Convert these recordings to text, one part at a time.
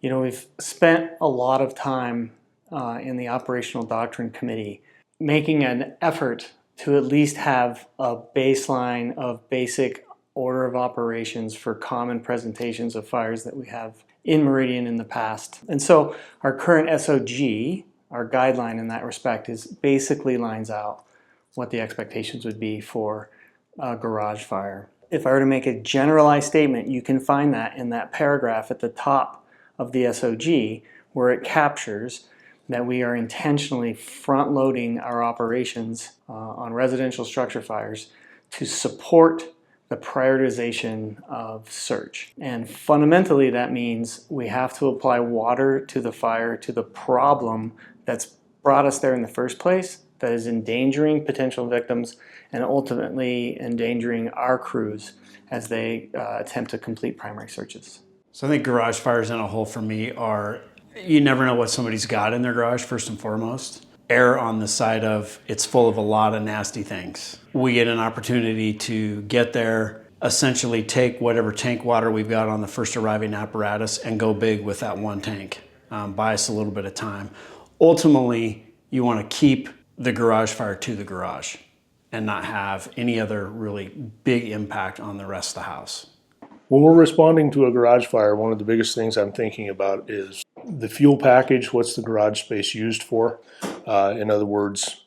We've spent a lot of time in the Operational Doctrine Committee making an effort to at least have a baseline of basic order of operations for common presentations of fires that we have in Meridian in the past. And so our current SOG, our guideline in that respect, is basically lines out what the expectations would be for a garage fire. If I were to make a generalized statement, you can find that in that paragraph at the top of the SOG, where it captures that we are intentionally front-loading our operations on residential structure fires to support the prioritization of search. And fundamentally, that means we have to apply water to the fire, to the problem that's brought us there in the first place, that is endangering potential victims and ultimately endangering our crews as they attempt to complete primary searches. So I think garage fires in a whole for me are, you never know what somebody's got in their garage, first and foremost. Err on the side of it's full of a lot of nasty things. We get an opportunity to get there, essentially take whatever tank water we've got on the first arriving apparatus and go big with that one tank. Buy us a little bit of time. Ultimately, you want to keep the garage fire to the garage and not have any other really big impact on the rest of the house. When we're responding to a garage fire, one of the biggest things I'm thinking about is the fuel package. What's the garage space used for? In other words,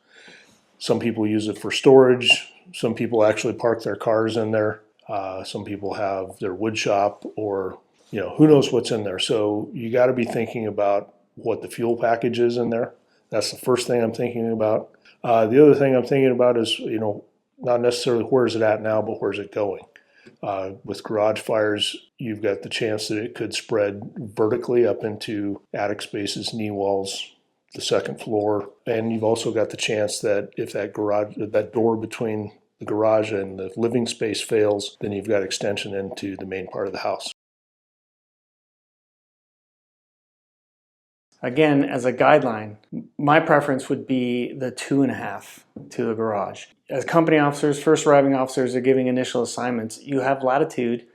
some people use it for storage. Some people actually park their cars in there. Some people have their wood shop, or who knows what's in there. So you got to be thinking about what the fuel package is in there. That's the first thing I'm thinking about. The other thing I'm thinking about is, not necessarily where's it at now, but where's it going? With garage fires, you've got the chance that it could spread vertically up into attic spaces, knee walls, the second floor. And you've also got the chance that if that door between the garage and the living space fails, then you've got extension into the main part of the house. Again, as a guideline, my preference would be the 2.5 to the garage. As company officers, first arriving officers are giving initial assignments, you have latitude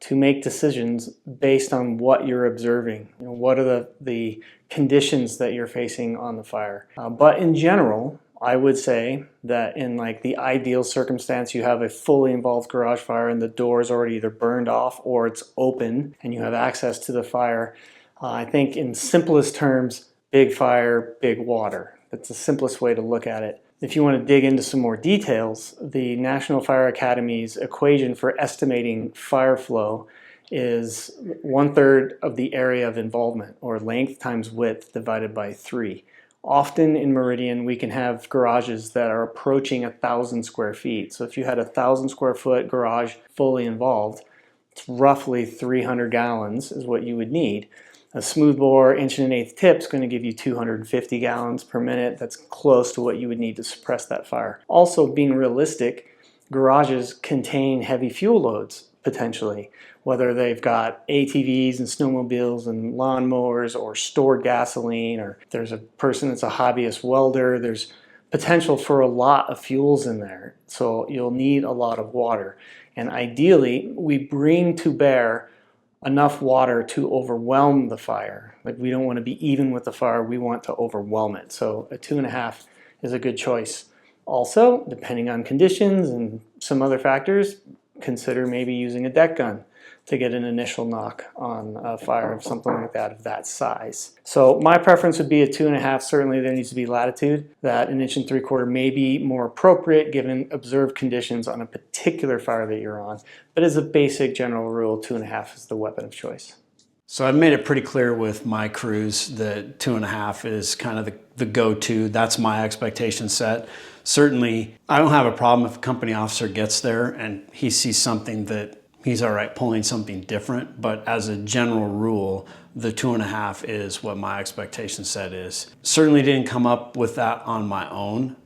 to make decisions based on what you're observing. What are the conditions that you're facing on the fire? But in general, I would say that in the ideal circumstance, you have a fully involved garage fire and the door is already either burned off or it's open and you have access to the fire. I think in simplest terms, big fire, big water. That's the simplest way to look at it. If you want to dig into some more details, the National Fire Academy's equation for estimating fire flow is 1/3 of the area of involvement, or length times width divided by 3. Often in Meridian, we can have garages that are approaching 1,000 square feet. So if you had a 1,000 square foot garage fully involved, it's roughly 300 gallons is what you would need. A smoothbore 1 1/8 tip is going to give you 250 gallons per minute. That's close to what you would need to suppress that fire. Also, being realistic, garages contain heavy fuel loads potentially, whether they've got ATVs and snowmobiles and lawnmowers or stored gasoline, or there's a person that's a hobbyist welder. There's potential for a lot of fuels in there. So you'll need a lot of water. And ideally, we bring to bear enough water to overwhelm the fire. We don't want to be even with the fire, we want to overwhelm it. So a 2.5 is a good choice. Also, depending on conditions and some other factors, consider maybe using a deck gun to get an initial knock on a fire of something like that, of that size. So my preference would be a 2.5. Certainly there needs to be latitude. That 1 3/4 may be more appropriate given observed conditions on a particular fire that you're on. But as a basic general rule, 2.5 is the weapon of choice. So I've made it pretty clear with my crews that 2.5 is kind of the go-to. That's my expectation set. Certainly, I don't have a problem if a company officer gets there and he sees something that he's all right pulling something different, but as a general rule, the 2.5 is what my expectation set is. Certainly didn't come up with that on my own.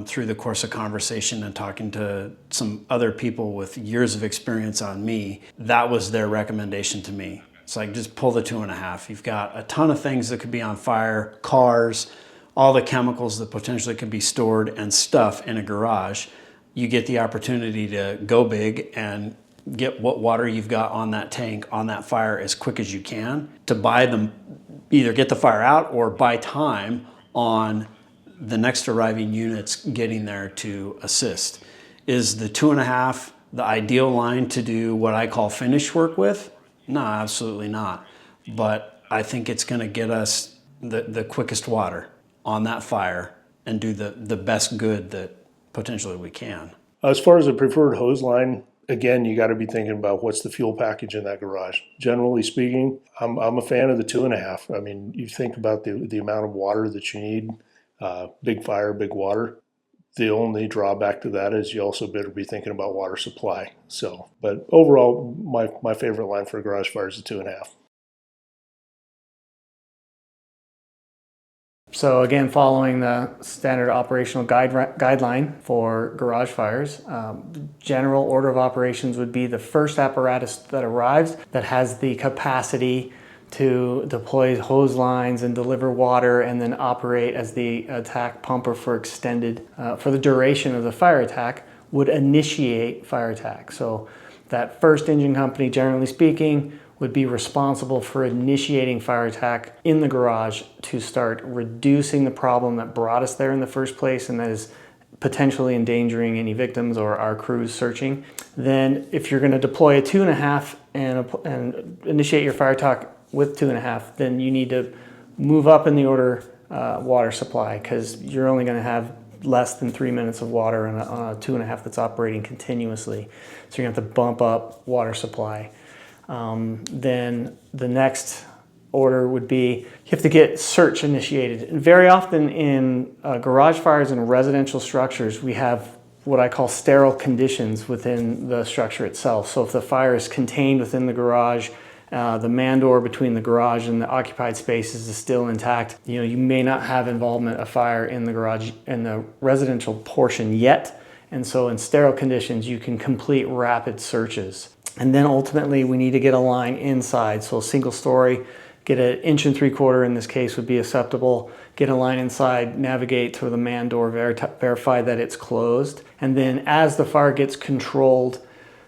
Through the course of conversation and talking to some other people with years of experience on me, that was their recommendation to me. It's just pull the 2.5. You've got a ton of things that could be on fire, cars, all the chemicals that potentially could be stored and stuff in a garage. You get the opportunity to go big and get what water you've got on that tank, on that fire as quick as you can to buy them, either get the fire out or buy time on the next arriving units getting there to assist. Is the 2.5 the ideal line to do what I call finish work with? No, absolutely not. But I think it's going to get us the quickest water on that fire and do the best good that potentially we can. As far as a preferred hose line, again, you got to be thinking about what's the fuel package in that garage. Generally speaking, I'm a fan of the 2.5. I mean, you think about the amount of water that you need, big fire, big water. The only drawback to that is you also better be thinking about water supply. So, but overall, my favorite line for a garage fire is the 2.5. So again, following the standard operational guideline for garage fires, general order of operations would be the first apparatus that arrives that has the capacity to deploy hose lines and deliver water and then operate as the attack pumper for for the duration of the fire attack would initiate fire attack. So that first engine company, generally speaking, would be responsible for initiating fire attack in the garage to start reducing the problem that brought us there in the first place, and that is potentially endangering any victims or our crews searching. Then if you're going to deploy a 2.5 and initiate your fire attack with 2.5, then you need to move up in the order water supply, because you're only going to have less than 3 minutes of water on a 2.5 that's operating continuously. So you're going to have to bump up water supply. Then the next order would be you have to get search initiated. And very often in garage fires and residential structures, we have what I call sterile conditions within the structure itself. So if the fire is contained within the garage, the man door between the garage and the occupied spaces is still intact, you may not have involvement of fire in the garage in the residential portion yet. And so in sterile conditions, you can complete rapid searches. And then ultimately we need to get a line inside. So a single story, get 1.75 inches in this case would be acceptable. Get a line inside, navigate to the man door, verify that it's closed. And then as the fire gets controlled,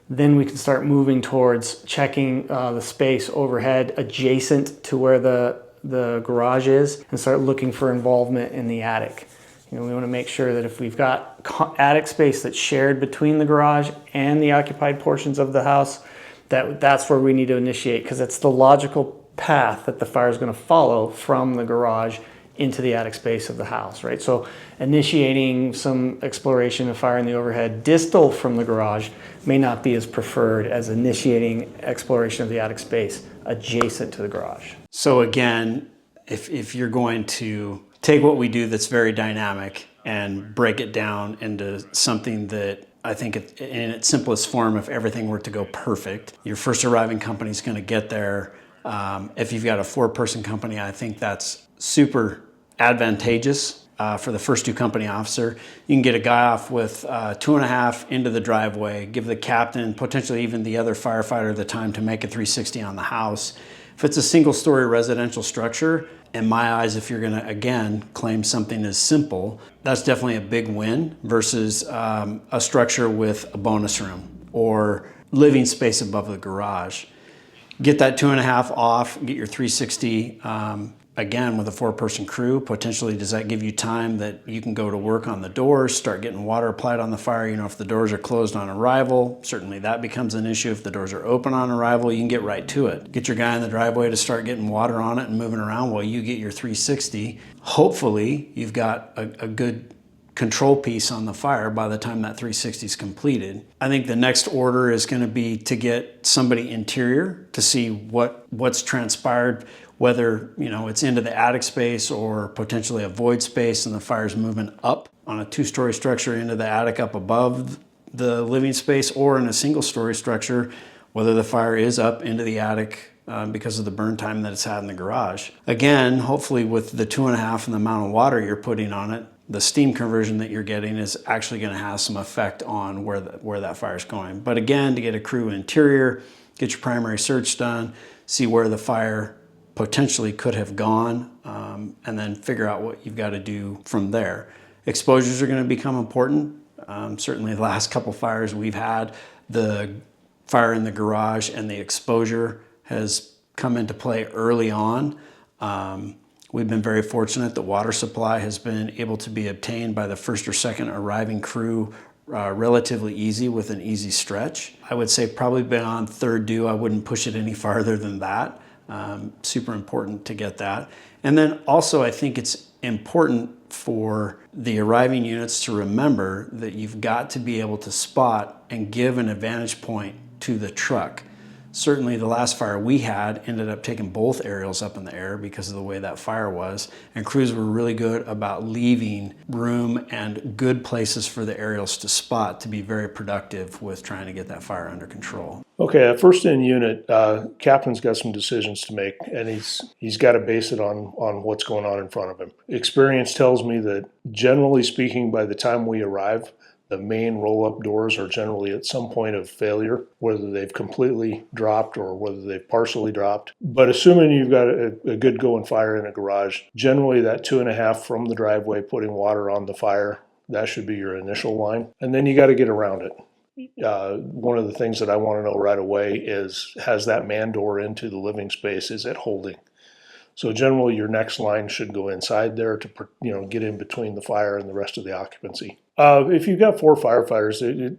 then we can start moving towards checking the space overhead adjacent to where the garage is and start looking for involvement in the attic. We want to make sure that if we've got attic space that's shared between the garage and the occupied portions of the house, that's where we need to initiate, because it's the logical path that the fire is going to follow from the garage into the attic space of the house, right? So initiating some exploration of fire in the overhead distal from the garage may not be as preferred as initiating exploration of the attic space adjacent to the garage. So again, if you're going to take what we do that's very dynamic and break it down into something that I think in its simplest form, if everything were to go perfect, your first arriving company is going to get there. If you've got a 4-person company, I think that's super advantageous for the first 2 company officer. You can get a guy off with 2.5 into the driveway, give the captain, potentially even the other firefighter, the time to make a 360 on the house. If it's a single-story residential structure, in my eyes, if you're going to, again, claim something as simple, that's definitely a big win versus a structure with a bonus room or living space above the garage. Get that 2.5 off, get your 360, again, with a 4-person crew. Potentially, does that give you time that you can go to work on the doors, start getting water applied on the fire? If the doors are closed on arrival, certainly that becomes an issue. If the doors are open on arrival, you can get right to it. Get your guy in the driveway to start getting water on it and moving around while you get your 360. Hopefully, you've got a good control piece on the fire by the time that 360 is completed. I think the next order is going to be to get somebody interior to see what's transpired, whether it's into the attic space or potentially a void space and the fire's moving up on a 2-story structure into the attic up above the living space, or in a single-story structure, whether the fire is up into the attic because of the burn time that it's had in the garage. Again, hopefully with the 2.5 and the amount of water you're putting on it, the steam conversion that you're getting is actually going to have some effect on where that fire is going. But again, to get a crew interior, get your primary search done, see where the fire potentially could have gone, and then figure out what you've got to do from there. Exposures are going to become important. Certainly the last couple fires we've had, the fire in the garage and the exposure has come into play early on. We've been very fortunate that water supply has been able to be obtained by the first or second arriving crew relatively easy with an easy stretch. I would say probably beyond third due, I wouldn't push it any farther than that. Super important to get that. And then also I think it's important for the arriving units to remember that you've got to be able to spot and give an advantage point to the truck. Certainly the last fire we had ended up taking both aerials up in the air because of the way that fire was, and crews were really good about leaving room and good places for the aerials to spot to be very productive with trying to get that fire under control. Okay, at first in unit, captain's got some decisions to make, and he's got to base it on what's going on in front of him. Experience tells me that generally speaking, by the time we arrive, the main roll-up doors are generally at some point of failure, whether they've completely dropped or whether they've partially dropped. But assuming you've got a good going fire in a garage, generally that 2.5 from the driveway putting water on the fire, that should be your initial line. And then you got to get around it. One of the things that I want to know right away is, has that man door into the living space, is it holding? So generally your next line should go inside there to get in between the fire and the rest of the occupancy. If you've got 4 firefighters,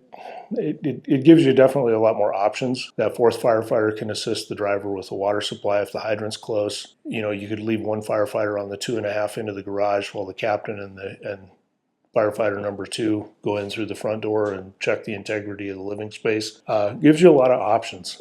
it gives you definitely a lot more options. That 4th firefighter can assist the driver with the water supply if the hydrant's close. You could leave 1 firefighter on the 2.5 into the garage while the captain and firefighter number 2 go in through the front door and check the integrity of the living space. Gives you a lot of options.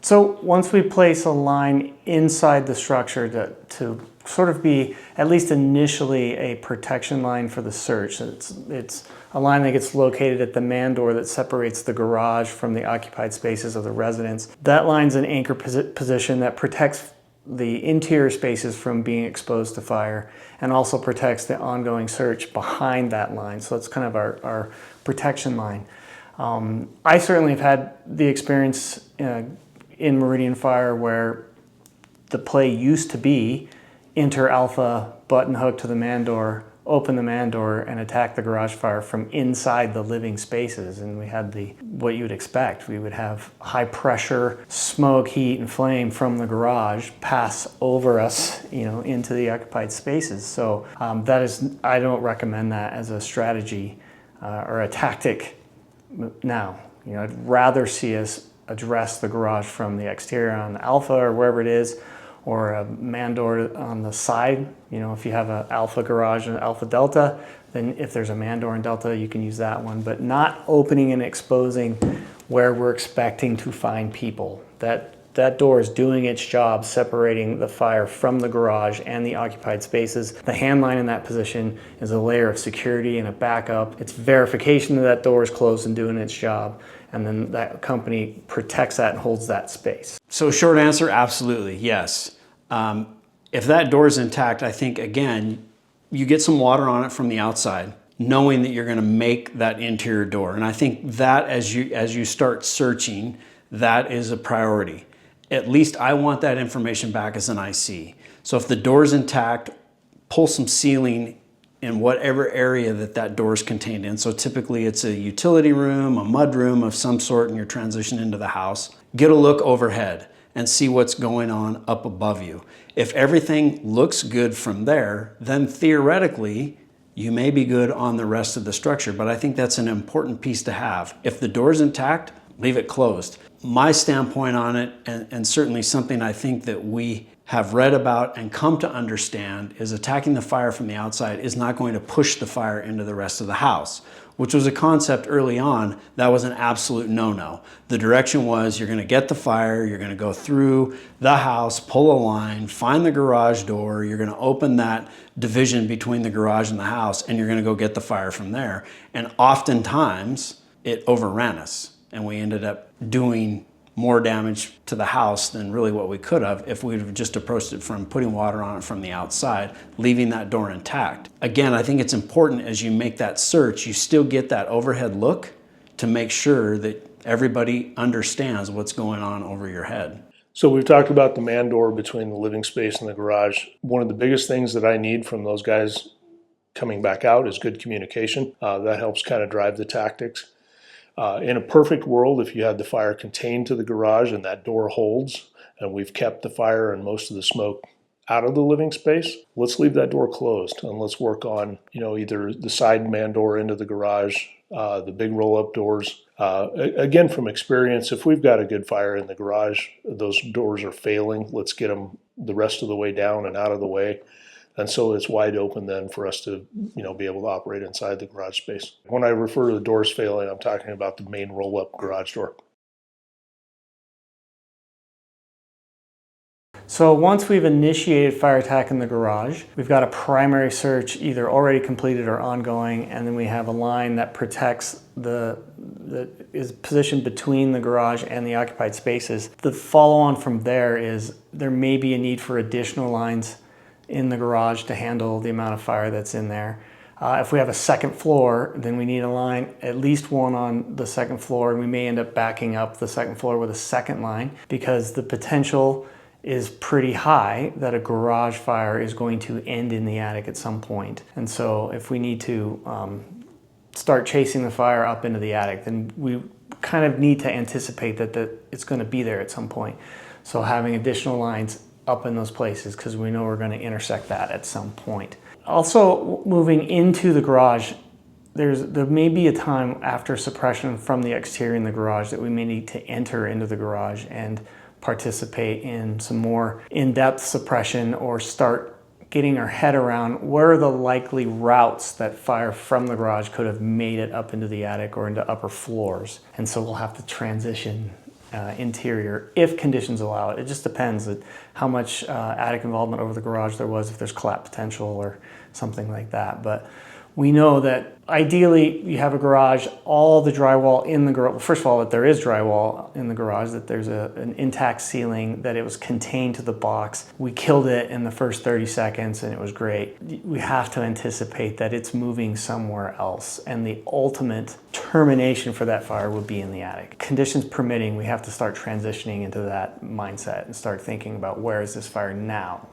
So once we place a line inside the structure to sort of be, at least initially, a protection line for the search, it's a line that gets located at the man door that separates the garage from the occupied spaces of the residents. That line's an anchor position that protects the interior spaces from being exposed to fire and also protects the ongoing search behind that line. So it's kind of our protection line. I certainly have had the experience in Meridian Fire where the play used to be enter alpha, button hook to the man door, open the man door, and attack the garage fire from inside the living spaces. And we had what you would expect. We would have high pressure smoke, heat, and flame from the garage pass over us, into the occupied spaces. So I don't recommend that as a strategy or a tactic now. I'd rather see us address the garage from the exterior on the alpha or wherever it is, or a man door on the side. If you have an alpha garage and an alpha delta, then if there's a man door in delta, you can use that one, but not opening and exposing where we're expecting to find people. That door is doing its job separating the fire from the garage and the occupied spaces. The hand line in that position is a layer of security and a backup. It's verification that door is closed and doing its job. And then that company protects that and holds that space. So short answer, absolutely, yes. If that door is intact, I think, again, you get some water on it from the outside, knowing that you're gonna make that interior door. And I think that as you start searching, that is a priority. At least I want that information back as an IC. So if the door is intact, pull some sealing in whatever area that door is contained in. So typically it's a utility room, a mud room of some sort, and you're transitioning into the house. Get a look overhead and see what's going on up above you. If everything looks good from there, then theoretically, you may be good on the rest of the structure, but I think that's an important piece to have. If the door is intact, leave it closed. My standpoint on it, and certainly something I think that we have read about and come to understand, is attacking the fire from the outside is not going to push the fire into the rest of the house, which was a concept early on that was an absolute no-no. The direction was you're gonna get the fire, you're gonna go through the house, pull a line, find the garage door, you're gonna open that division between the garage and the house, and you're gonna go get the fire from there. And oftentimes it overran us, and we ended up doing more damage to the house than really what we could have if we'd have just approached it from putting water on it from the outside, leaving that door intact. Again, I think it's important as you make that search, you still get that overhead look to make sure that everybody understands what's going on over your head. So we've talked about the man door between the living space and the garage. One of the biggest things that I need from those guys coming back out is good communication. That helps kind of drive the tactics. In a perfect world, if you had the fire contained to the garage and that door holds, and we've kept the fire and most of the smoke out of the living space, let's leave that door closed and let's work on, either the side man door into the garage, the big roll-up doors. Again, from experience, if we've got a good fire in the garage, those doors are failing, let's get them the rest of the way down and out of the way. And so it's wide open then for us to, be able to operate inside the garage space. When I refer to the doors failing, I'm talking about the main roll-up garage door. So once we've initiated fire attack in the garage, we've got a primary search either already completed or ongoing, and then we have a line that protects that is positioned between the garage and the occupied spaces. The follow-on from there is there may be a need for additional lines in the garage to handle the amount of fire that's in there. If we have a second floor, then we need a line, at least one on the second floor, and we may end up backing up the second floor with a second line because the potential is pretty high that a garage fire is going to end in the attic at some point. And so if we need to start chasing the fire up into the attic, then we kind of need to anticipate that it's going to be there at some point. So having additional lines up in those places, because we know we're going to intersect that at some point. Also, moving into the garage, there may be a time after suppression from the exterior in the garage that we may need to enter into the garage and participate in some more in-depth suppression or start getting our head around where are the likely routes that fire from the garage could have made it up into the attic or into upper floors. And so we'll have to transition interior if conditions allow it. It just depends how much attic involvement over the garage there was, if there's collapse potential or something like that. But we know that ideally you have a garage, all the drywall in the garage, first of all, that there is drywall in the garage, that there's an intact ceiling, that it was contained to the box. We killed it in the first 30 seconds and it was great. We have to anticipate that it's moving somewhere else, and the ultimate termination for that fire would be in the attic. Conditions permitting, we have to start transitioning into that mindset and start thinking about where is this fire now,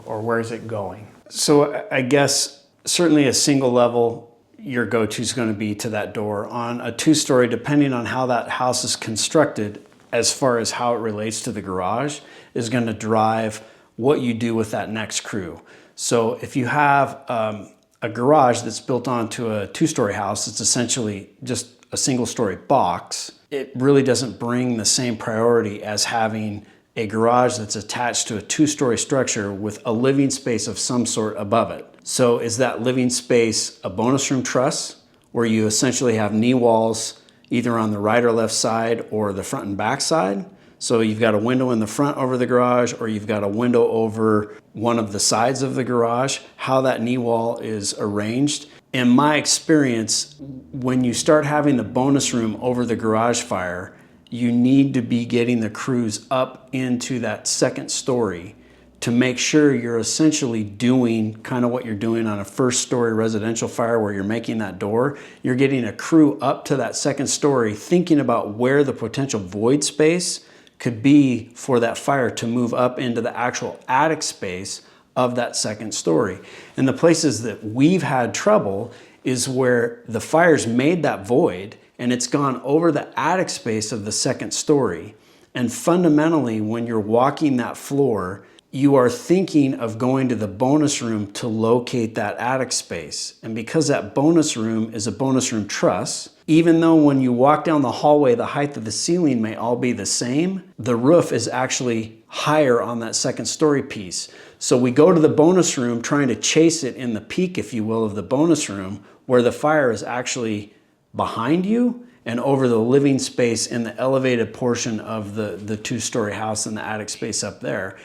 or where is it going? So I guess certainly a single level, your go-to is going to be to that door. On a two-story, depending on how that house is constructed, as far as how it relates to the garage, is going to drive what you do with that next crew. So if you have a garage that's built onto a two-story house, it's essentially just a single-story box. It really doesn't bring the same priority as having a garage that's attached to a two-story structure with a living space of some sort above it. So is that living space a bonus room truss, where you essentially have knee walls either on the right or left side or the front and back side? So you've got a window in the front over the garage, or you've got a window over one of the sides of the garage, how that knee wall is arranged. In my experience, when you start having the bonus room over the garage fire, you need to be getting the crews up into that second story to make sure you're essentially doing kind of what you're doing on a first story residential fire where you're making that door. You're getting a crew up to that second story, thinking about where the potential void space could be for that fire to move up into the actual attic space of that second story. And the places that we've had trouble is where the fire's made that void and it's gone over the attic space of the second story. And fundamentally, when you're walking that floor, you are thinking of going to the bonus room to locate that attic space. And because that bonus room is a bonus room truss, even though when you walk down the hallway, the height of the ceiling may all be the same, the roof is actually higher on that second story piece. So we go to the bonus room trying to chase it in the peak, if you will, of the bonus room, where the fire is actually behind you and over the living space in the elevated portion of the two-story house and the attic space up there.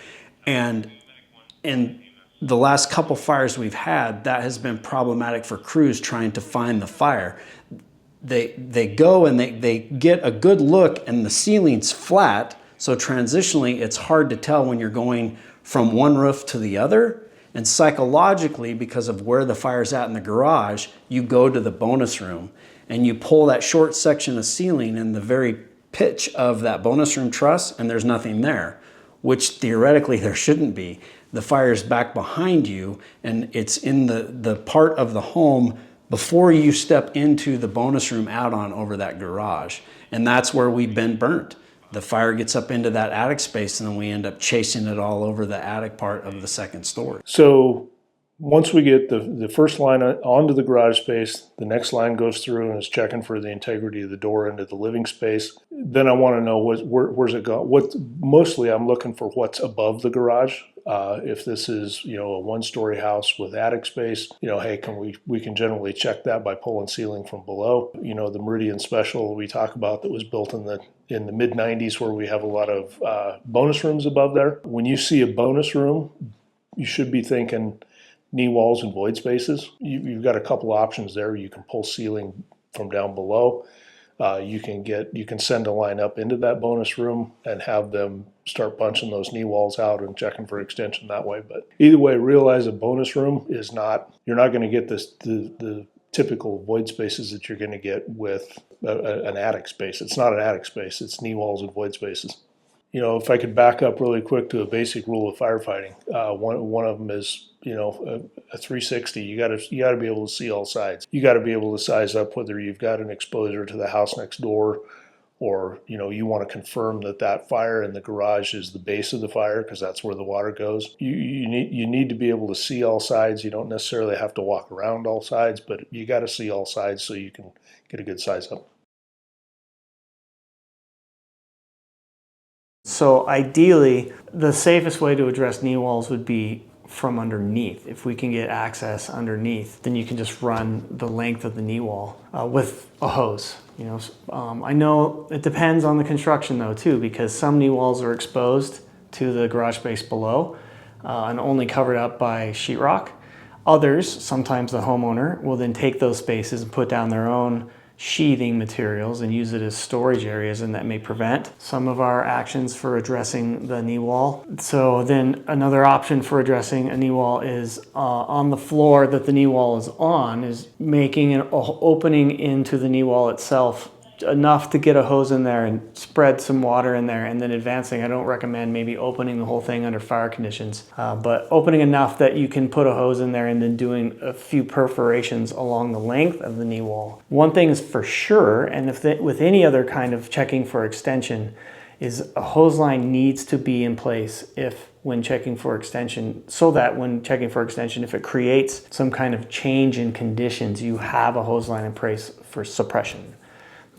And in the last couple fires we've had, that has been problematic for crews trying to find the fire. They go and they get a good look and the ceiling's flat, so transitionally it's hard to tell when you're going from one roof to the other. And psychologically, because of where the fire's at in the garage, you go to the bonus room and you pull that short section of ceiling in the very pitch of that bonus room truss, and there's nothing there, which theoretically there shouldn't be. the fire is back behind you and it's in the part of the home before you step into the bonus room add-on over that garage. And that's where we've been burnt. The fire gets up into that attic space and then we end up chasing it all over the attic part of the second story. So once we get the first line onto the garage space, the next line goes through and is checking for the integrity of the door into the living space. Then I want to know where's it go. Mostly I'm looking for what's above the garage. If this is, a one-story house with attic space, hey, we can generally check that by pulling ceiling from below. The Meridian Special we talk about that was built in the mid 90s, where we have a lot of bonus rooms above there. When you see a bonus room, you should be thinking knee walls and void spaces. You've got a couple options there. You can pull ceiling from down below. You can send a line up into that bonus room and have them start punching those knee walls out and checking for extension that way. But either way, realize a bonus room you're not going to get the typical void spaces that you're going to get with an attic space. It's not an attic space. It's knee walls and void spaces. If I could back up really quick to a basic rule of firefighting, one of them is, a 360. You got to be able to see all sides. You got to be able to size up whether you've got an exposure to the house next door, or you want to confirm that fire in the garage is the base of the fire, because that's where the water goes. You need to be able to see all sides. You don't necessarily have to walk around all sides, but you got to see all sides so you can get a good size up. So ideally, the safest way to address knee walls would be from underneath. If we can get access underneath, then you can just run the length of the knee wall with a hose. I know it depends on the construction though too, because some knee walls are exposed to the garage space below and only covered up by sheetrock. Others, sometimes the homeowner will then take those spaces and put down their own sheathing materials and use it as storage areas, and that may prevent some of our actions for addressing the knee wall. So then another option for addressing a knee wall is on the floor that the knee wall is on, is making an opening into the knee wall itself enough to get a hose in there and spread some water in there, and then advancing. I don't recommend maybe opening the whole thing under fire conditions, but opening enough that you can put a hose in there and then doing a few perforations along the length of the knee wall. One thing is for sure, and with any other kind of checking for extension, is a hose line needs to be in place when checking for extension, so that when checking for extension, if it creates some kind of change in conditions, you have a hose line in place for suppression.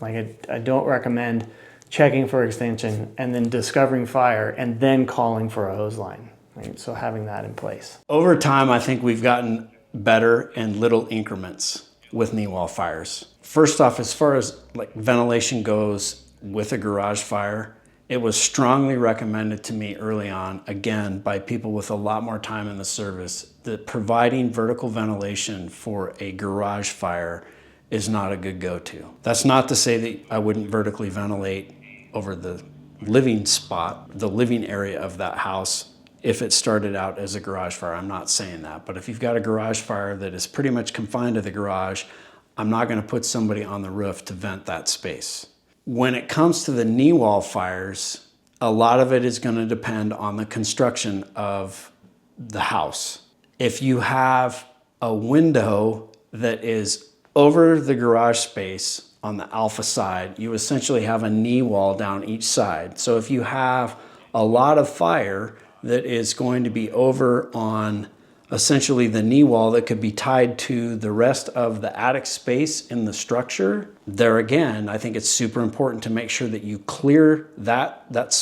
I don't recommend checking for extension and then discovering fire and then calling for a hose line. Right? So having that in place. Over time, I think we've gotten better in little increments with knee wall fires. First off, as far as ventilation goes with a garage fire, it was strongly recommended to me early on, again, by people with a lot more time in the service, that providing vertical ventilation for a garage fire is not a good go-to. That's not to say that I wouldn't vertically ventilate over the living spot, the living area of that house, if it started out as a garage fire. I'm not saying that. But if you've got a garage fire that is pretty much confined to the garage, I'm not going to put somebody on the roof to vent that space. When it comes to the knee wall fires, a lot of it is going to depend on the construction of the house. If you have a window that is over the garage space on the alpha side, you essentially have a knee wall down each side. So if you have a lot of fire that is going to be over on essentially the knee wall that could be tied to the rest of the attic space in the structure, there again, I think it's super important to make sure that you clear that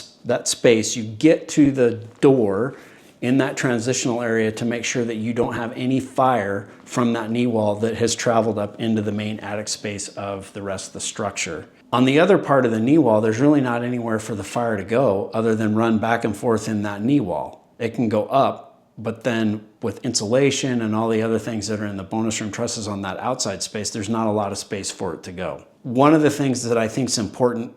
space. You get to the door in that transitional area to make sure that you don't have any fire from that knee wall that has traveled up into the main attic space of the rest of the structure. On the other part of the knee wall, there's really not anywhere for the fire to go other than run back and forth in that knee wall. It can go up, but then with insulation and all the other things that are in the bonus room trusses on that outside space, there's not a lot of space for it to go. One of the things that I think is important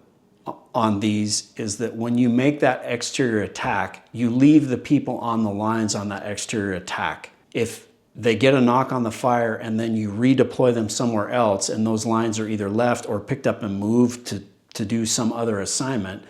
on these is that when you make that exterior attack, you leave the people on the lines on that exterior attack. If they get a knock on the fire and then you redeploy them somewhere else and those lines are either left or picked up and moved to do some other assignment,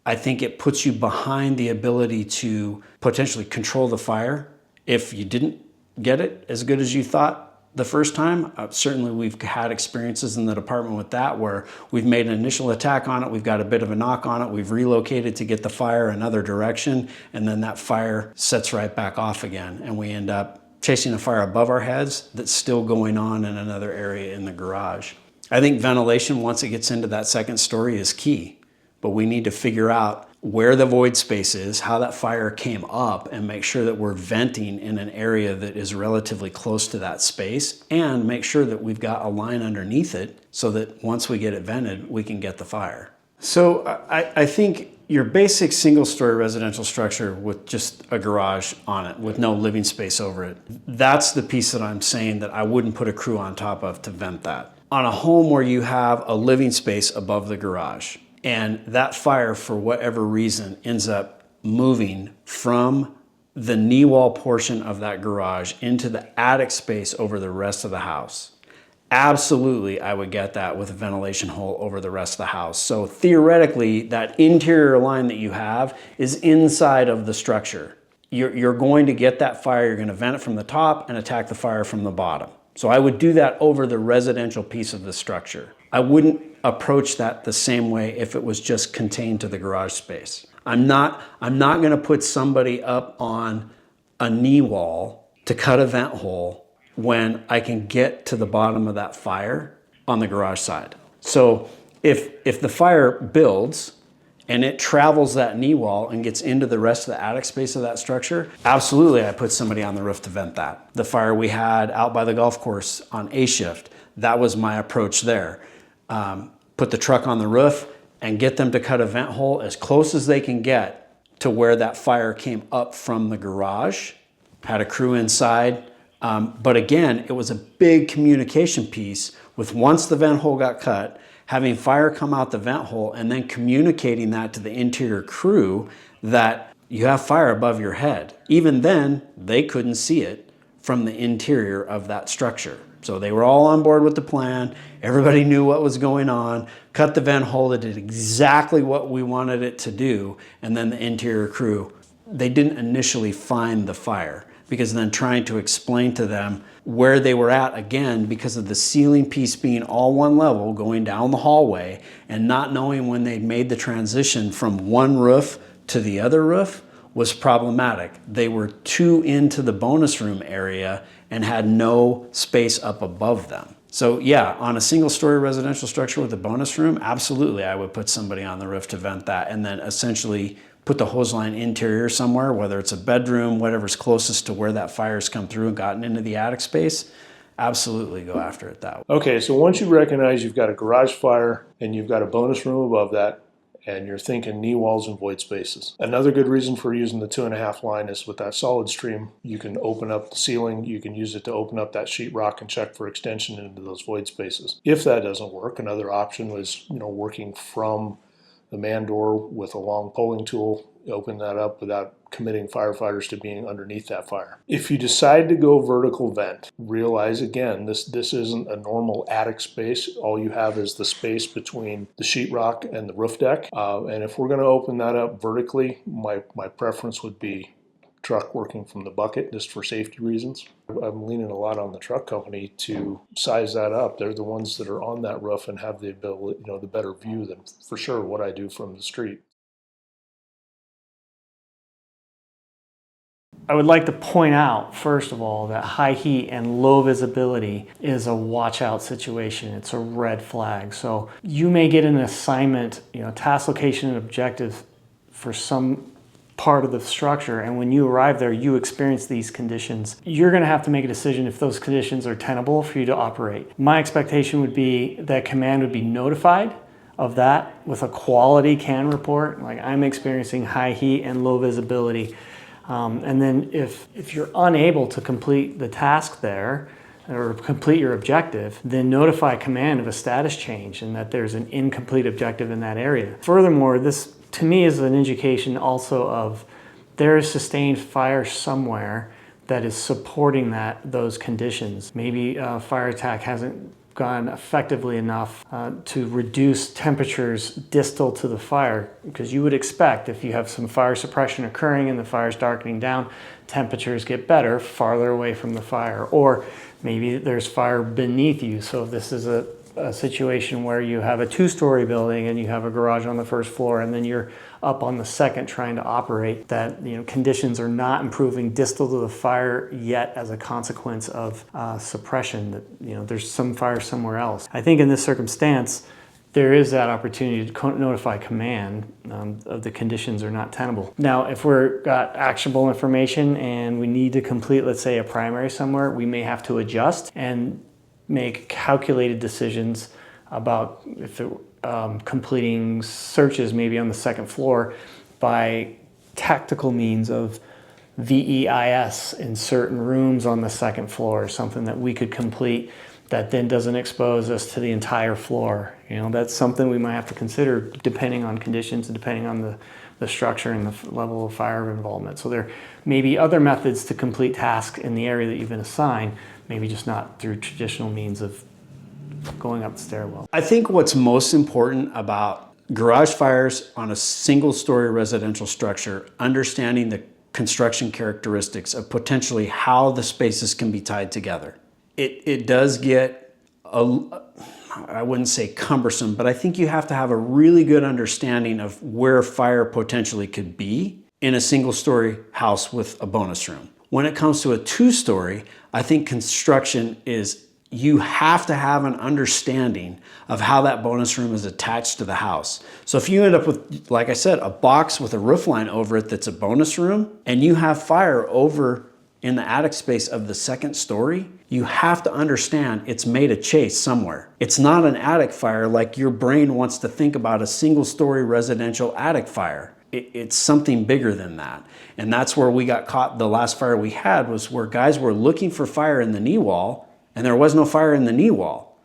I think it puts you behind the ability to potentially control the fire if you didn't get it as good as you thought the first time. Certainly we've had experiences in the department with that, where we've made an initial attack on it, we've got a bit of a knock on it, we've relocated to get the fire another direction, and then that fire sets right back off again, and we end up chasing a fire above our heads that's still going on in another area in the garage. I think ventilation, once it gets into that second story, is key, but we need to figure out where the void space is, how that fire came up, and make sure that we're venting in an area that is relatively close to that space, and make sure that we've got a line underneath it so that once we get it vented, we can get the fire. So I think your basic single-story residential structure with just a garage on it with no living space over it, that's the piece that I'm saying that I wouldn't put a crew on top of to vent that. On a home where you have a living space above the garage, and that fire, for whatever reason, ends up moving from the knee wall portion of that garage into the attic space over the rest of the house, absolutely, I would get that with a ventilation hole over the rest of the house. So theoretically, that interior line that you have is inside of the structure. You're going to get that fire, you're going to vent it from the top and attack the fire from the bottom. So I would do that over the residential piece of the structure. I wouldn't approach that the same way if it was just contained to the garage space. I'm not going to put somebody up on a knee wall to cut a vent hole when I can get to the bottom of that fire on the garage side. So if the fire builds and it travels that knee wall and gets into the rest of the attic space of that structure, absolutely I put somebody on the roof to vent that. The fire we had out by the golf course on A shift, that was my approach there. Put the truck on the roof and get them to cut a vent hole as close as they can get to where that fire came up from the garage. Had a crew inside. But again, it was a big communication piece with, once the vent hole got cut, having fire come out the vent hole and then communicating that to the interior crew that you have fire above your head. Even then, they couldn't see it from the interior of that structure. So they were all on board with the plan. Everybody knew what was going on. Cut the vent hole, that did exactly what we wanted it to do. And then the interior crew, they didn't initially find the fire, because then trying to explain to them where they were at, again, because of the ceiling piece being all one level going down the hallway, and not knowing when they'd made the transition from one roof to the other roof, was problematic. They were too into the bonus room area and had no space up above them. So yeah, on a single-story residential structure with a bonus room, absolutely I would put somebody on the roof to vent that, and then essentially put the hose line interior somewhere, whether it's a bedroom, whatever's closest to where that fire's come through and gotten into the attic space. Absolutely go after it that way. Okay, so once you recognize you've got a garage fire and you've got a bonus room above that, and you're thinking knee walls and void spaces. Another good reason for using the 2.5 line is with that solid stream, you can open up the ceiling, you can use it to open up that sheetrock and check for extension into those void spaces. If that doesn't work, another option was, working from the man door with a long pulling tool, open that up without committing firefighters to being underneath that fire. If you decide to go vertical vent, realize again, this isn't a normal attic space. All you have is the space between the sheetrock and the roof deck. And if we're going to open that up vertically, my preference would be truck working from the bucket, just for safety reasons. I'm leaning a lot on the truck company to size that up. They're the ones that are on that roof and have the ability, the better view than for sure what I do from the street. I would like to point out, first of all, that high heat and low visibility is a watch out situation. It's a red flag. So you may get an assignment, task location and objective for some part of the structure, and when you arrive there, you experience these conditions. You're going to have to make a decision if those conditions are tenable for you to operate. My expectation would be that command would be notified of that with a quality CAN report, like I'm experiencing high heat and low visibility. And then if you're unable to complete the task there or complete your objective, then notify command of a status change and that there's an incomplete objective in that area. Furthermore, this to me is an indication also of there is sustained fire somewhere that is supporting those conditions. Maybe a fire attack hasn't gone effectively enough to reduce temperatures distal to the fire, because you would expect if you have some fire suppression occurring and the fire's darkening down, temperatures get better farther away from the fire, or maybe there's fire beneath you. So if this is a situation where you have a two-story building and you have a garage on the first floor and then you're up on the second trying to operate, that conditions are not improving distal to the fire yet as a consequence of suppression, that there's some fire somewhere else. I think in this circumstance there is that opportunity to notify command of the conditions are not tenable. Now, if we've got actionable information and we need to complete, let's say, a primary somewhere, we may have to adjust and make calculated decisions about if completing searches maybe on the second floor by tactical means of VEIS in certain rooms on the second floor, or something that we could complete that then doesn't expose us to the entire floor. That's something we might have to consider depending on conditions and depending on the structure and the level of fire involvement. So there may be other methods to complete tasks in the area that you've been assigned, maybe just not through traditional means of going up the stairwell. I think what's most important about garage fires on a single-story residential structure, understanding the construction characteristics of potentially how the spaces can be tied together. It does get, I wouldn't say cumbersome, but I think you have to have a really good understanding of where fire potentially could be in a single-story house with a bonus room. When it comes to a two-story, I think construction is, you have to have an understanding of how that bonus room is attached to the house. So if you end up with, like I said, a box with a roof line over it that's a bonus room, and you have fire over in the attic space of the second story, you have to understand it's made a chase somewhere. It's not an attic fire like your brain wants to think about a single-story residential attic fire. It's something bigger than that. And that's where we got caught. The last fire we had was where guys were looking for fire in the knee wall, and there was no fire in the knee wall,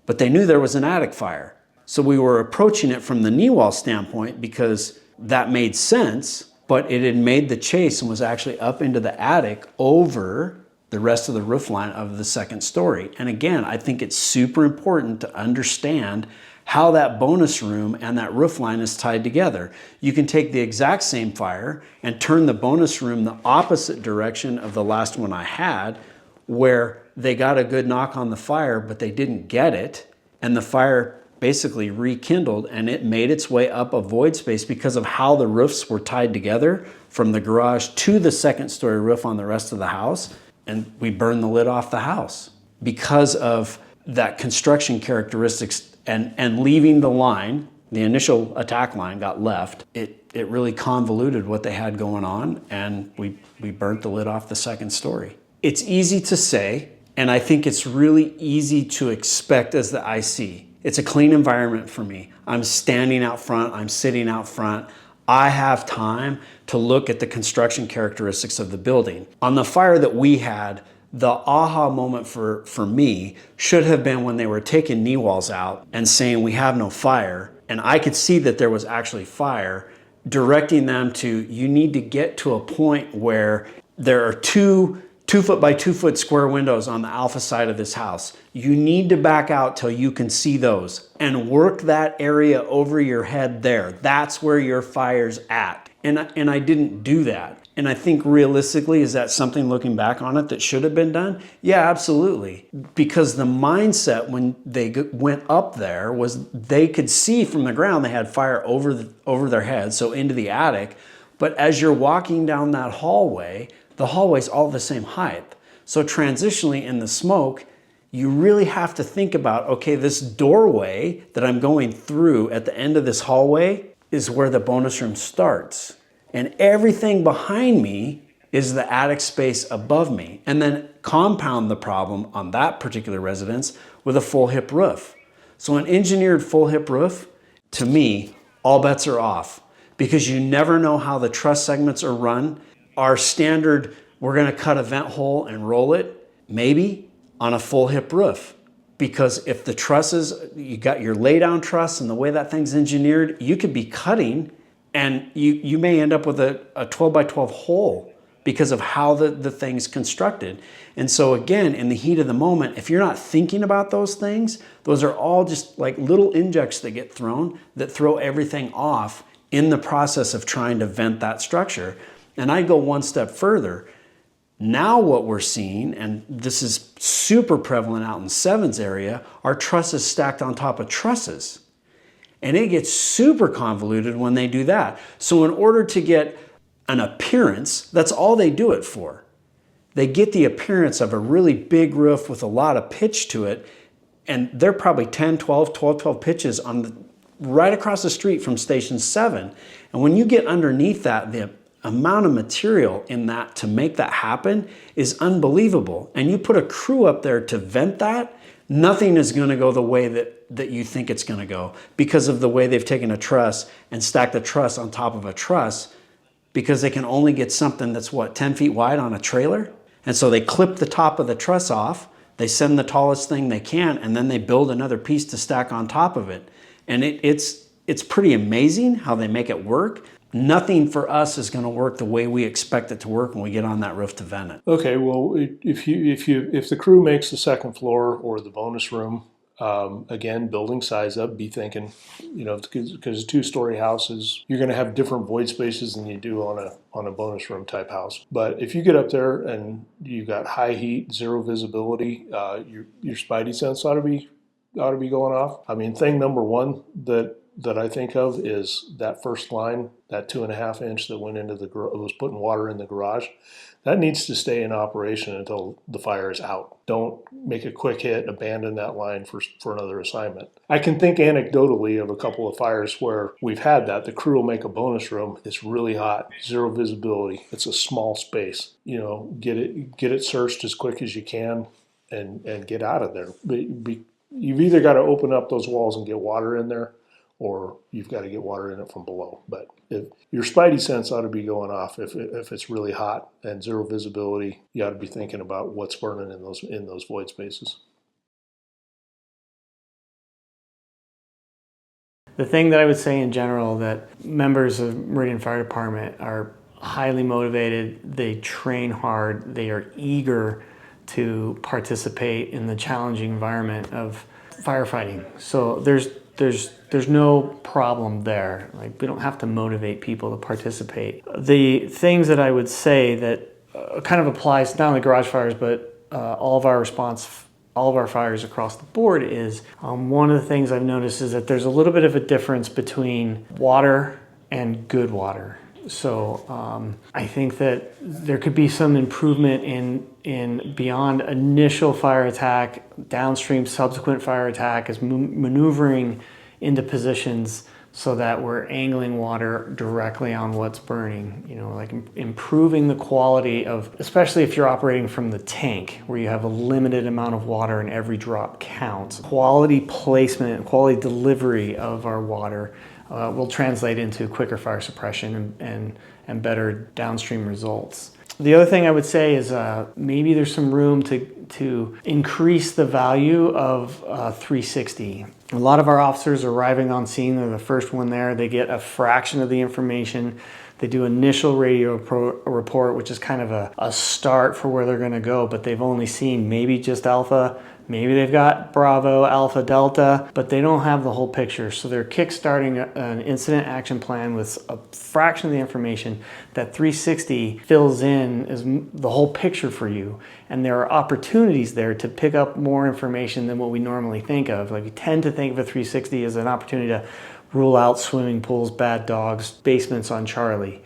but they knew there was an attic fire. So we were approaching it from the knee wall standpoint because that made sense, but it had made the chase and was actually up into the attic over the rest of the roof line of the second story. And again, I think it's super important to understand how that bonus room and that roof line is tied together. You can take the exact same fire and turn the bonus room the opposite direction of the last one I had, where they got a good knock on the fire, but they didn't get it, and the fire basically rekindled and it made its way up a void space because of how the roofs were tied together from the garage to the second story roof on the rest of the house, and we burned the lid off the house because of that construction characteristics and leaving the line. The initial attack line got left. It really convoluted what they had going on, and we burnt the lid off the second story. It's easy to say, and I think it's really easy to expect as the IC. It's a clean environment for me. I'm standing out front, I'm sitting out front. I have time to look at the construction characteristics of the building. On the fire that we had, the aha moment for me should have been when they were taking knee walls out and saying we have no fire, and I could see that there was actually fire, directing them to, you need to get to a point where there are 2 foot by 2 foot square windows on the alpha side of this house. You need to back out till you can see those and work that area over your head there. That's where your fire's at. And I didn't do that. And I think realistically, is that something looking back on it that should have been done? Yeah, absolutely. Because the mindset when they went up there was they could see from the ground they had fire over their heads, so into the attic. But as you're walking down that hallway, the hallway's all the same height. So transitionally in the smoke, you really have to think about, okay, this doorway that I'm going through at the end of this hallway is where the bonus room starts. And everything behind me is the attic space above me. And then compound the problem on that particular residence with a full hip roof. So an engineered full hip roof, to me, all bets are off, because you never know how the truss segments are run. Our standard, we're gonna cut a vent hole and roll it, maybe on a full hip roof. Because if the trusses, you got your lay down truss and the way that thing's engineered, you could be cutting and you may end up with a 12 by 12 hole because of how the thing's constructed. And so again, in the heat of the moment, if you're not thinking about those things, those are all just like little injects that get thrown that throw everything off in the process of trying to vent that structure. And I go one step further. Now what we're seeing, and this is super prevalent out in Sevens area, are trusses stacked on top of trusses. And it gets super convoluted when they do that. So in order to get an appearance, that's all they do it for. They get the appearance of a really big roof with a lot of pitch to it, and they're probably 10, 12 pitches on right across the street from Station 7. And when you get underneath that, the amount of material in that to make that happen is unbelievable. And you put a crew up there to vent that, nothing is going to go the way that you think it's going to go because of the way they've taken a truss and stacked a truss on top of a truss, because they can only get something that's 10 feet wide on a trailer. And so they clip the top of the truss off, they send the tallest thing they can, and then they build another piece to stack on top of it. And it's pretty amazing how they make it work. Nothing for us is going to work the way we expect it to work when we get on that roof to vent it. Okay, well, if the crew makes the second floor or the bonus room, again, building size up, be thinking, because 2-story houses, you're going to have different void spaces than you do on a bonus room type house. But if you get up there and you got high heat, zero visibility, your spidey sense ought to be going off. I mean, thing number one that I think of is that first line, that 2.5 inch that went into was putting water in the garage. That needs to stay in operation until the fire is out. Don't make a quick hit, abandon that line for another assignment. I can think anecdotally of a couple of fires where we've had that. The crew will make a bonus room. It's really hot, zero visibility. It's a small space. Get it searched as quick as you can and get out of there. You've either got to open up those walls and get water in there, or you've got to get water in it from below. But if your spidey sense ought to be going off if it's really hot and zero visibility. You ought to be thinking about what's burning in those void spaces. The thing that I would say in general, that members of Meridian Fire Department are highly motivated, they train hard, they are eager to participate in the challenging environment of firefighting. So there's no problem there. Like, we don't have to motivate people to participate. The things that I would say that kind of applies not only garage fires, but all of our fires across the board is, one of the things I've noticed is that there's a little bit of a difference between water and good water. So I think that there could be some improvement in beyond initial fire attack, downstream subsequent fire attack, is maneuvering into positions so that we're angling water directly on what's burning. Like improving the quality of, especially if you're operating from the tank where you have a limited amount of water and every drop counts. Quality placement, quality delivery of our water will translate into quicker fire suppression and better downstream results. The other thing I would say is maybe there's some room to increase the value of 360. A lot of our officers are arriving on scene, they're the first one there, they get a fraction of the information. They do initial radio report, which is kind of a start for where they're gonna go, but they've only seen maybe just Alpha, maybe they've got Bravo, Alpha, Delta, but they don't have the whole picture. So they're kickstarting an incident action plan with a fraction of the information that 360 fills in as the whole picture for you. And there are opportunities there to pick up more information than what we normally think of. Like, we tend to think of a 360 as an opportunity to rule out swimming pools, bad dogs, basements on Charlie,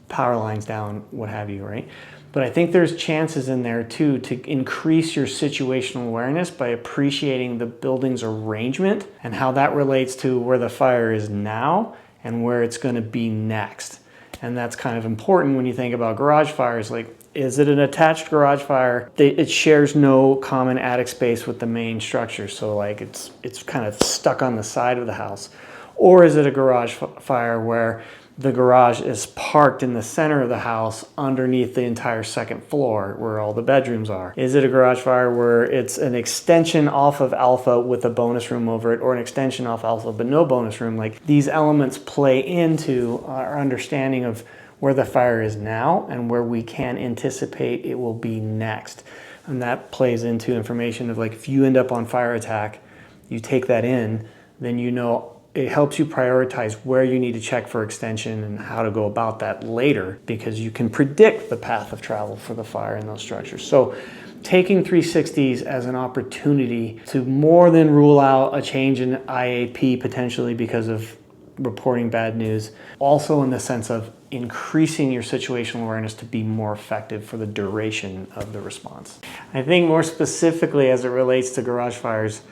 power lines down, what have you, right? But I think there's chances in there too to increase your situational awareness by appreciating the building's arrangement and how that relates to where the fire is now and where it's going to be next. And that's kind of important when you think about garage fires. Like, is it an attached garage fire? It shares no common attic space with the main structure. So like it's kind of stuck on the side of the house. Or is it a garage fire where the garage is parked in the center of the house underneath the entire second floor where all the bedrooms are? Is it a garage fire where it's an extension off of Alpha with a bonus room over it, or an extension off Alpha but no bonus room? Like, these elements play into our understanding of where the fire is now and where we can anticipate it will be next. And that plays into information of like, if you end up on fire attack, you take that in, then you know it helps you prioritize where you need to check for extension and how to go about that later, because you can predict the path of travel for the fire in those structures. So taking 360s as an opportunity to more than rule out a change in IAP potentially because of reporting bad news, also in the sense of increasing your situational awareness to be more effective for the duration of the response. I think more specifically as it relates to garage fires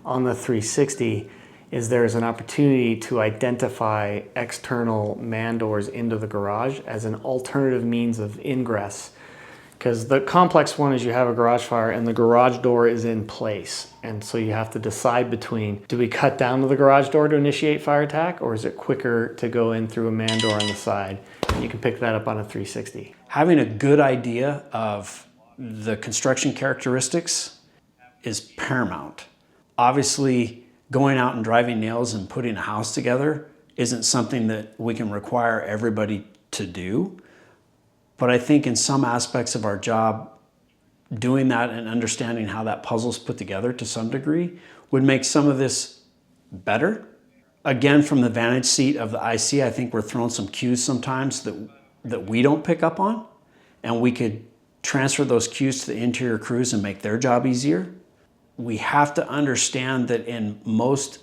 on the 360 is there's an opportunity to identify external man doors into the garage as an alternative means of ingress. Because the complex one is you have a garage fire and the garage door is in place. And so you have to decide between, do we cut down to the garage door to initiate fire attack, or is it quicker to go in through a man door on the side? And you can pick that up on a 360. Having a good idea of the construction characteristics is paramount. Obviously, going out and driving nails and putting a house together isn't something that we can require everybody to do. But I think in some aspects of our job, doing that and understanding how that puzzle's put together to some degree would make some of this better. Again, from the vantage seat of the IC, I think we're throwing some cues sometimes that we don't pick up on, and we could transfer those cues to the interior crews and make their job easier. We have to understand that in most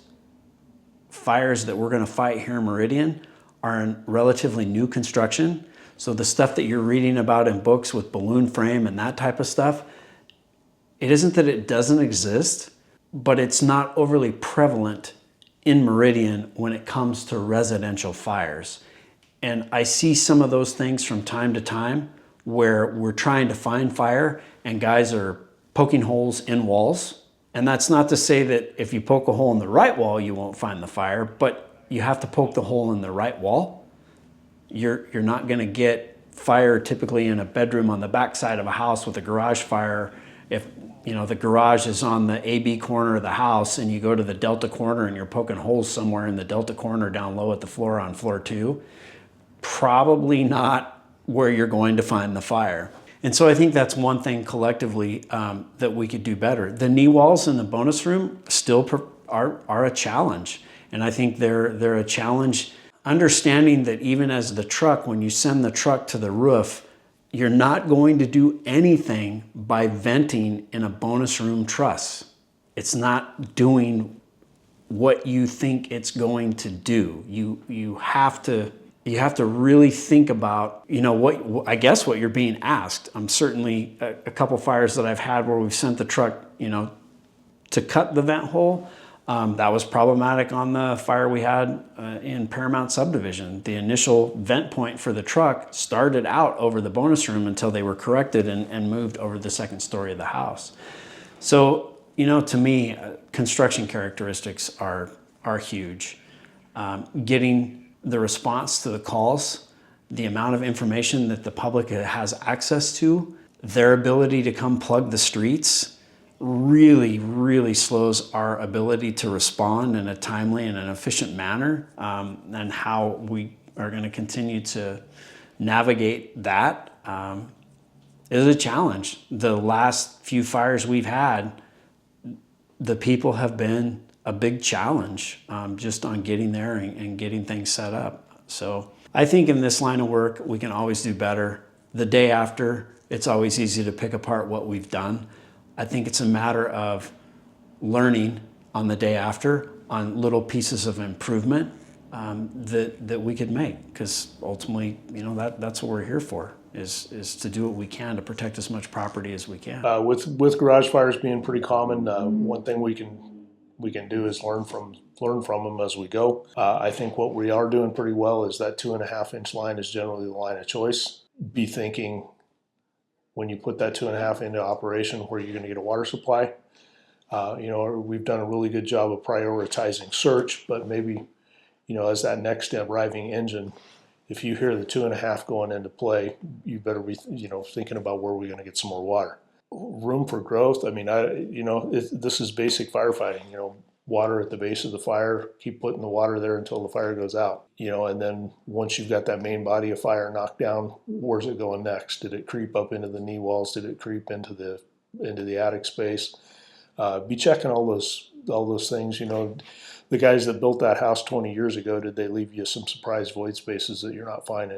fires that we're going to fight here in Meridian are in relatively new construction. So the stuff that you're reading about in books with balloon frame and that type of stuff, it isn't that it doesn't exist, but it's not overly prevalent in Meridian when it comes to residential fires. And I see some of those things from time to time where we're trying to find fire and guys are poking holes in walls. And that's not to say that if you poke a hole in the right wall, you won't find the fire, but you have to poke the hole in the right wall. You're not going to get fire typically in a bedroom on the backside of a house with a garage fire. If the garage is on the AB corner of the house and you go to the Delta corner and you're poking holes somewhere in the Delta corner down low at the floor on floor 2, probably not where you're going to find the fire. And so I think that's one thing collectively that we could do better. The knee walls in the bonus room still are a challenge. And I think they're a challenge. Understanding that even as the truck, when you send the truck to the roof, you're not going to do anything by venting in a bonus room truss. It's not doing what you think it's going to do. You have to really think about, what you're being asked. I'm certainly a couple fires that I've had where we've sent the truck, to cut the vent hole. That was problematic on the fire we had in Paramount Subdivision. The initial vent point for the truck started out over the bonus room until they were corrected and moved over the second story of the house. So, to me, construction characteristics are huge. Getting the response to the calls, the amount of information that the public has access to, their ability to come plug the streets, really, really slows our ability to respond in a timely and an efficient manner, and how we are going to continue to navigate that is a challenge. The last few fires we've had, the people have been a big challenge just on getting there and getting things set up. So I think in this line of work, we can always do better. The day after, it's always easy to pick apart what we've done. I think it's a matter of learning on the day after on little pieces of improvement that we could make, because ultimately, that's what we're here for, is to do what we can to protect as much property as we can. With garage fires being pretty common, one thing we can do is learn from them as we go. I think what we are doing pretty well is that 2.5-inch line is generally the line of choice. Be thinking, when you put that 2.5 into operation, where you're going to get a water supply. We've done a really good job of prioritizing search, but maybe, as that next arriving engine, if you hear the 2.5 going into play, you better be, thinking about where we're going to get some more water. Room for growth. I mean, this is basic firefighting. water at the base of the fire, keep putting the water there until the fire goes out. And then once you've got that main body of fire knocked down, where's it going next? Did it creep up into the knee walls? Did it creep into the attic space? Be checking all those things. The guys that built that house 20 years ago, did they leave you some surprise void spaces that you're not finding?